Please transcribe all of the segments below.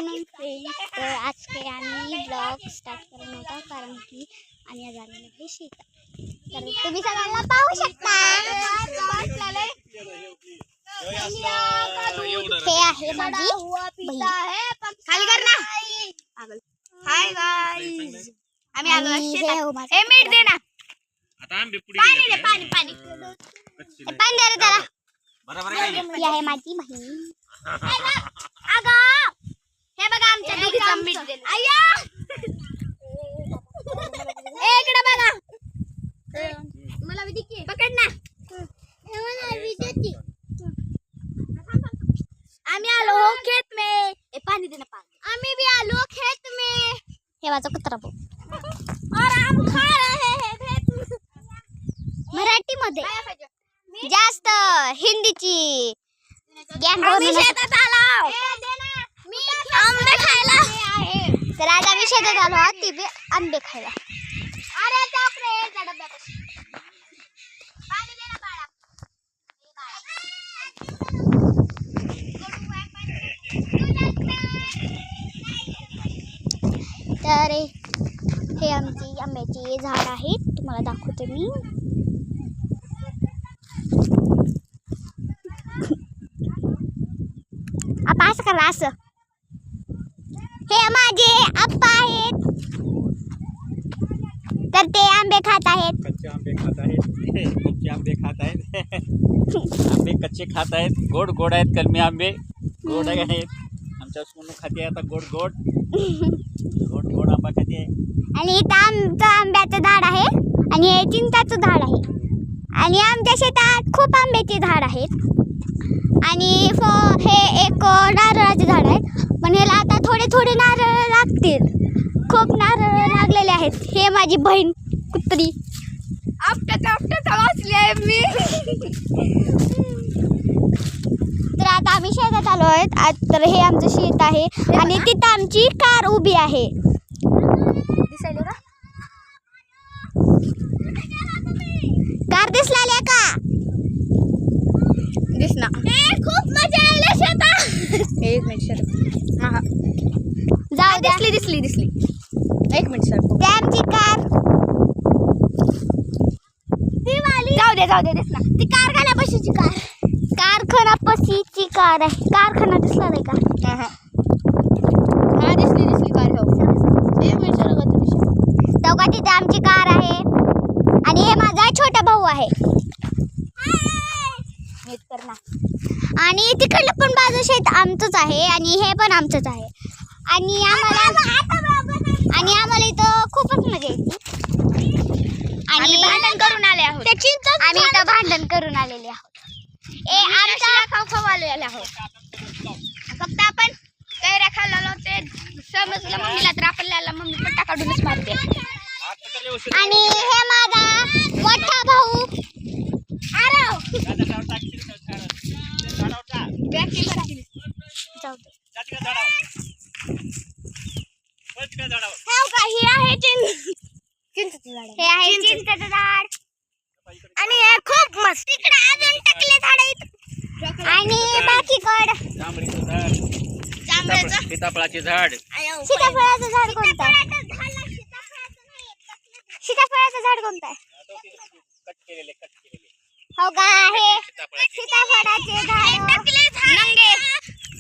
Afternoon friends. तर आज काही आम्ही ब्लॉग स्टार्ट करत नव्हता कारण की आम्ही आज आलेलो आहे शेतात. तर तुम्ही सगळ्यांना पाहू शकता. हे आहे माझी बहीण. खाली कर ना. हाय गाइस, आम्ही आलो शेतात. ए मीठ दे ना. आता आंबे पुढे पाणी दे, पाणी पाणी पाणी दे रे त्याला. बरोबर आहे. ही आहे माझी बहीण. अगं हे बघा आमच्या दोघीचा मीठ दे. आया इकडे बघा. मला विधी की पकड ना. आम्ही आलो खेत में. ए पाणी दे ना, पाणी. आम्ही भी आलो खेत में. हे माझा कुत्रा बघ. और हम खा रहे हैं खेत में. मराठी मध्ये जास्त हिंदीची ज्ञान आम्ही शेतात आलो. आंबे खायला. तर आज आम्ही शेतात आलो आहोत ती बी आंबे खायला. अरे बापरे, त्या डब्यापाशी. पाणी दे ना बाळा. तर हे आमची आंब्याची झाड आहेत. तुम्हाला दाखवते मी. आपा असं करा असं. हे माझे आप्पा आहेत. तर ते आंबे खात आहेत. कच्चे आंबे खात आहेत. कच्चे आंबे खात आहेत. आंबे कच्चे खात आहेत. गोड गोड आहेत. कलमी आंबे गोड आहेत. आमच्या सोनू खाते आता गोड गोड गोड गोड आंबा खाते. आणि इथं आमचं आंब्याचं झाड आहे आणि हे चिंचाचं झाड आहे. आणि आमच्या शेतात खूप आंब्याचे झाड आहेत. आणि हे एक नारळाचे झाड आहे. पण ह्याला आता थोडे थोडे नारळ लागतील. खूप नारळ लागलेले आहेत. हे माझी बहीण कुत्री. आपट्यात वाचली आहे मी. तर आता आम्ही शेतात आलो आहेत. तर हे आमचं शेत आहे आणि तिथं आमची कार उभी आहे. दिसायले का कार दिसला का? दिसना. खूप मजा आली शेतात. एक मिनिट सर. जाऊ द्या. दिसली एक मिनिट सर. ते आमची कार. जाऊ दे दिसला. ती कारखान्यापाशीची कार. कारखान्यापाशीची कार आहे. कारखाना दिसला नाही का? हा दिसली कार. हो एक मिनिट सर. तेव्हा तिथे आमची कार आहे आणि हे माझा छोटा भाऊ आहे. आणि तिकडलं पण बाजू शेत आमचंच आहे आणि हे पण आमचंच आहे. आणि आम्हाला इथं खूपच मजा येते. आणि भांडण करून आले आहोत. आम्ही इथं भांडण करून आलेले आहोत. खाऊ आलेले आहोत. फक्त आपण कैऱ्या खाल्लो ते समजलं मम्मीला, तर आपल्याला मम्मी पट्टा काढूनच मारते. आणि हे माझा मोठा भाऊ. हे आहे चिंचेचं झाड. आणि हे खूप मस्त. तिकडे अजून टाकले झाड आहेत. आणि बाकीकडं सीताफळाचे झाड. सीताफळाचं झाड कोणतं आहे? सीताफळाचं झाड कोणतं आहे? हो का? हे सीताफळाचे झाड.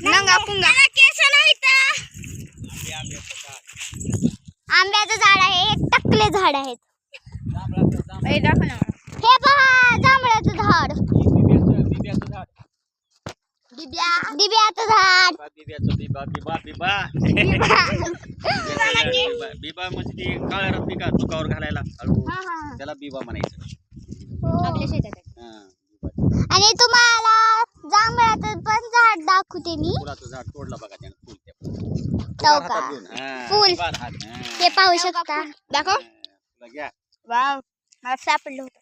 नंगा पुंगा केस नाहीत. आंब्याचं झाड आहे. हे टकले झाड आहेत. हे दाखव ना. हे पहा जांभळाचं झाड. दिब्याचं झाड. बिबा म्हणजे ती काळ्या रत्ती का चुकावर घालायला त्याला बिबा म्हणायचं. आपल्या शेतात आहे. आणि तुम्हाला जांभळाचं पण झाड दाखवते मी. फुलाचं झाड तोडलं बघा त्यानं. फुल हे पाहू शकता. दाखव. घ्या. वाव, मला सापडलं होतं.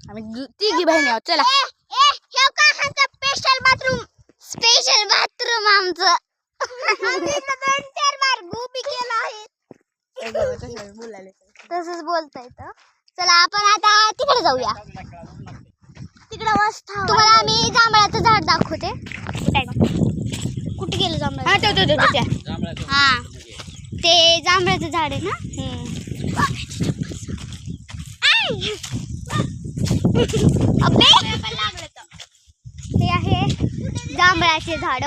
आम्ही तिघी बहिणी आहोत. चला. स्पेशल बाथरूम आमचं. 2-4 बार गोबी केलं आहे. तसंच बोलता येतं. चला आपण आता तिकडे जाऊया. तिकडे तुम्हाला आम्ही जांभळाचं झाड दाखवते. कुठे गेलं जांभळा? हा ते जांभळाचं झाड आहे ना. अबे हे आहे जांभळाचे झाड.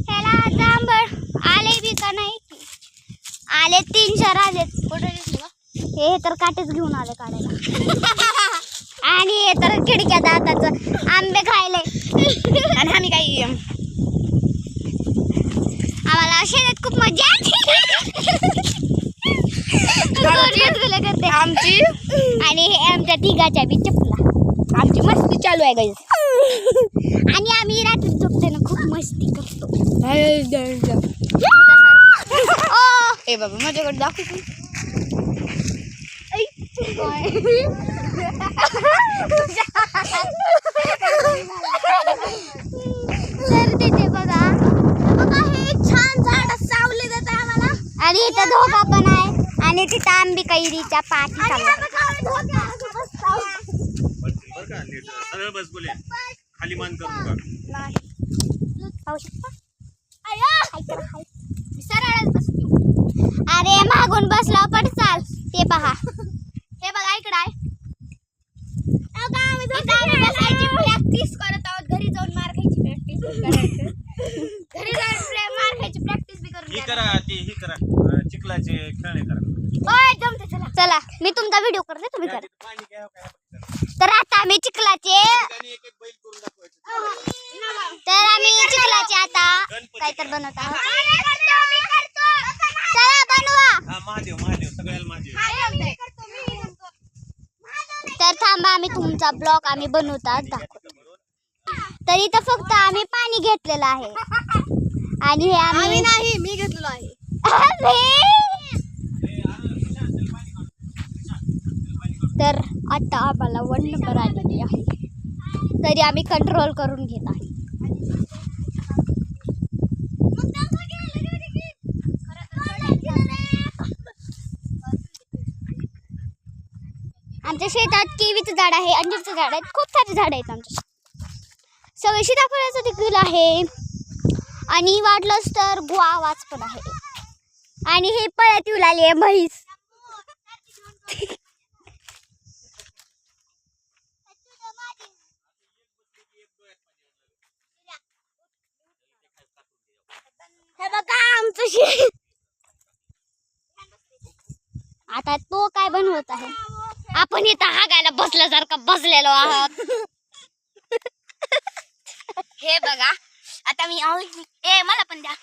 ह्याला जांभळ आले बी का नाही? आले 3-4 आलेत. हे तर काटेच घेऊन आले काढायला. आणि हे तर खिडक्या दाताचं आंबे खायले. आणि आम्ही काही आम्हाला शेतात खूप मजा करते आमची. आणि हे आमच्या तिघाच्या बी चपला. आमची मस्ती चालू आहे गाईस. आणि आम्ही रात्री झोपताना खूप मस्ती करतो. ए बाबा माझ्याकडे दाखव. तर तिथे बघा हे छान झाड सावले जात आम्हाला. आणि इथं धोका पण आहे. आणि तिथं आंबी कैरीच्या पाठी खाली मान करू नका. अरे मागून बसला पण चाल. ते पहा हे बघा इकडं आहे. प्रॅक्टिस करत आहोत. घरी जाऊन मार खायची प्रॅक्टिस. घरी जाऊन मार खायची प्रॅक्टिस बी करून ही करा ही करा चिखलाचे खेळणे करा. जमते. चला चला मी तुमचा व्हिडिओ करते तुम्ही करा. पाणी घ्या तर आता आम्ही चिखलाचे एक बैल करून दाखवायचं. तर आम्ही चिखलाचे आता काय तर बनवत आहोत. चला बनवा. हा महादेव सगळ्याला महादेव. तर थांबा आम्ही तुमचा ब्लॉग आम्ही बनवतात दाखवतो. तर इथं फक्त आम्ही पाणी घेतलेलं आहे. आणि हे आम्ही नाही मी घेतलेलं आहे. तर आता आम्हाला 1 नंबर आलेली आहे. तरी आम्ही कंट्रोल करून घेत आहे. आमच्या शेतात केवीचं झाड आहे. अंजीरचं झाड आहे. खूप सारे झाड आहेत आमच्या शेतात. सगळे सीताफळाचं देखील आहे. आणि वाटलंच तर गुआवाच पण आहे. आणि हे पळत येऊ लागली आहे म्हैस. हे बघा आमचं शेत. आता तो काय बनवत आहे. आपण इथं हागायला बसल्यासारखा बसलेलो आहोत. हे बघा आता मी मला पण द्या.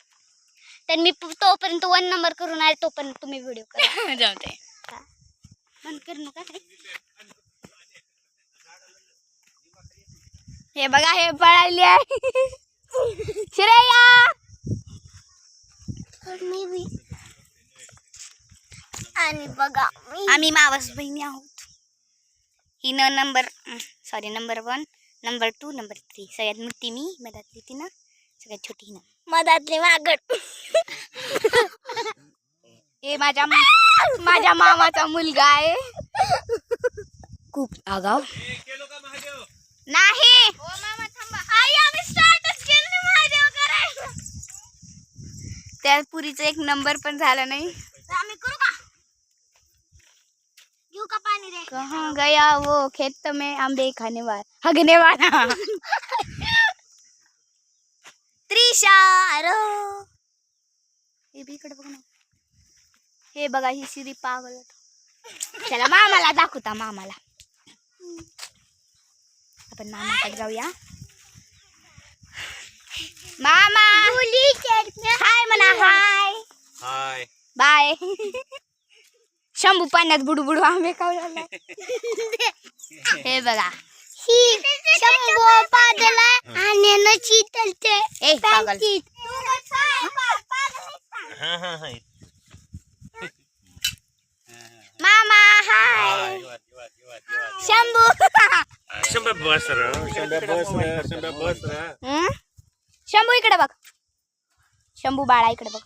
तर मी तोपर्यंत 1 नंबर करून आले. तोपर्यंत तुम्ही व्हिडिओ करा. जाऊते बंद करू नका. हे बघा हे पळाली आहे श्रेया. आणि बघा आम्ही मावस बहिणी आहोत. ही नंबर 1 नंबर 2 नंबर 3 सगळ्यात मोठी मी. मधातली ती ना सगळ्यात छोटी ना मधातली मागड. हे माझ्या मामाचा मुलगा आहे. खूप आगाव नाही. आई आम्ही स्टार्टच केलं नाही महादेव करायला. त्या पुरीचा 1 नंबर पण झाला नाही. आम्ही करू का घेऊ का पाणी रे. कहाँ गया वो खेत में आंबे खाने वाला त्रिशा. हे बी इकडे बघ ना. हे बघा ही सिरी पागल. चला मामाला दाखवता. मामाला आपण मामाकडे जाऊया. मामा हाय म्हणा. Hi bye. शंभू पाण्यात बुडबुडू आंबे खाऊ लागला. हे बघा शंभू पादला आणि नची तलते. ए पागल. मामा हाय. शंभू शंभू इकडे बघ. शंभू बाळा इकडे बघ.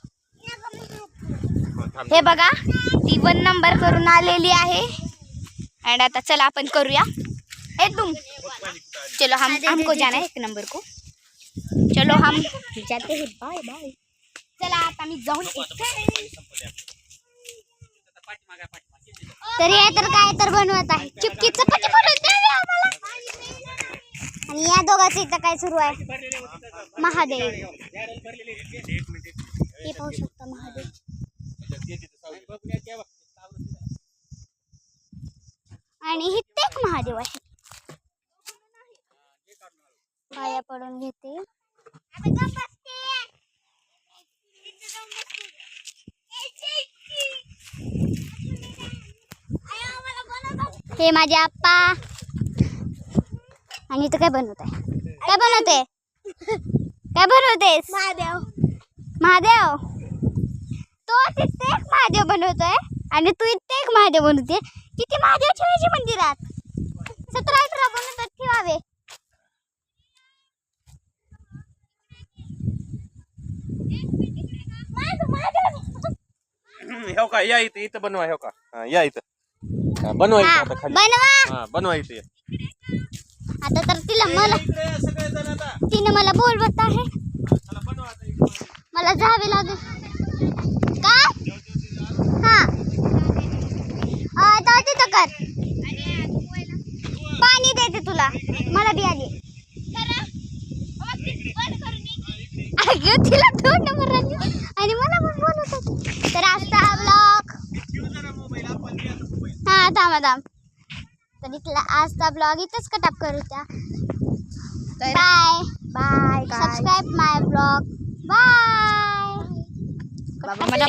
हे बघा ती 1 नंबर करून आलेली आहे. एंड आता चला आपण करूया ए तुम चलो हम हमको जाना है 1 नंबर को चलो हम जाते हैं बाय बाय चला आता मी जाऊन येते तरी हे तर काय तर बनवत आहे चिपकी चपाती बनवते आहे आम्हाला आणि या दोघांचं इथं काय सुरू आहे महादेव हे पाहू शकता महादेव आणि हे तेच महादेव आहे पाया पडून घेते हे माझे आप्पा आणि इथं काय बनवत आहे काय बनवते काय बनवतेस महादेव महादेव तो तिथे एक महादेव बनवतोय आणि तू इथे एक महादेव बनवते किती महादेव ठेवायचे मंदिरात 17-18 बनवतात ठेवावे हो का या इथं इथं बनवा हो का हा, या इथं हा, बनवा इथं आता खाली बनवा हा बनवा इथं या. आता तर तिला मला इकडे या सगळेजण आता तिने मला बोलवत आहे चला बनवा आता इकडे. मला जावे लागेल का हा आता तिथं कर पाणी देते तुला मला बी आली अगं तिला 2 नंबर आली आणि मला पण बोलत होती तर आजचा हा ब्लॉग हा थांब तर इथला आजचा ब्लॉग इथंच कटाप करूया बाय बाय सबस्क्राईब माय ब्लॉग बाय बाबा मला